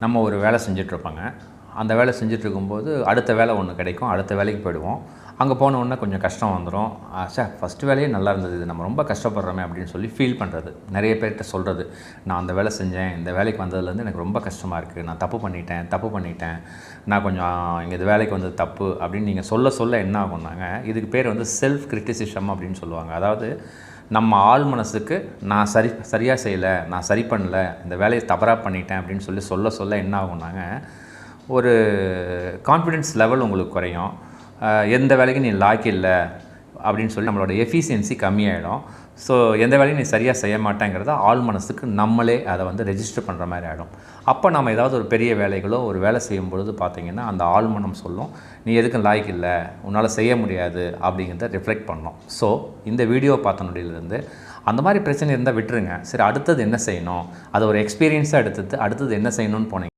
நம்ம ஒரு வேலை செஞ்சிட்ருப்போங்க. அந்த வேலை செஞ்சிட்ருக்கும்போது அடுத்த வேலை ஒன்று கிடைக்கும். அடுத்த வேலைக்கு போயிடுவோம். அங்கே போன உடனே கொஞ்சம் கஷ்டம் வந்துடும். ஃபஸ்ட்டு வேலையே நல்லா இருந்தது, இது நம்ம ரொம்ப கஷ்டப்படுறோமே அப்படின்னு சொல்லி ஃபீல் பண்ணுறது. நிறைய பேர்கிட்ட சொல்கிறது, நான் அந்த வேலை செஞ்சேன், இந்த வேலைக்கு வந்ததுலேருந்து எனக்கு ரொம்ப கஷ்டமாக இருக்குது, நான் தப்பு பண்ணிட்டேன், நான் கொஞ்சம் இங்கே இந்த வேலைக்கு வந்தது தப்பு அப்படின்னு நீங்கள் சொல்ல என்ன ஆகும்னாங்க, இதுக்கு பேர் வந்து செல்ஃப் கிரிட்டிசிசம் அப்படின்னு சொல்லுவாங்க. அதாவது நம்ம ஆள் மனசுக்கு நான் சரியாக செய்யலை, நான் சரி பண்ணல, இந்த வேலையை தவறாக பண்ணிட்டேன் அப்படின்னு சொல்ல என்ன ஆகும்னாங்க, ஒரு கான்ஃபிடென்ஸ் லெவல் உங்களுக்கு குறையும். எந்த வேலைக்கும் நீ லாய்க்கு இல்லை அப்படின்னு சொல்லி நம்மளோட எஃபிஷியன்சி கம்மியாகிடும். ஸோ எந்த வேலையும் நீ சரியாக செய்ய மாட்டேங்கிறத ஆள் மனசுக்கு நம்மளே அதை வந்து ரெஜிஸ்டர் பண்ணுற மாதிரி ஆகிடும். அப்போ நம்ம ஏதாவது ஒரு பெரிய வேலைகளோ ஒரு வேலை செய்யும் பொழுது பார்த்திங்கன்னா அந்த ஆள் மனம் சொல்லும், நீ எதுக்கும் லாய்க்கு இல்லை, உன்னால் செய்ய முடியாது அப்படிங்கிறத ரிஃப்ளெக்ட் பண்ணோம். ஸோ இந்த வீடியோ பார்த்த நொடியிலேருந்து அந்த மாதிரி பிரச்சனை இருந்தால் விட்டுருங்க. சரி, அடுத்தது என்ன செய்யணும், அதை ஒரு எக்ஸ்பீரியன்ஸாக அடுத்தது என்ன செய்யணும்னு போனீங்க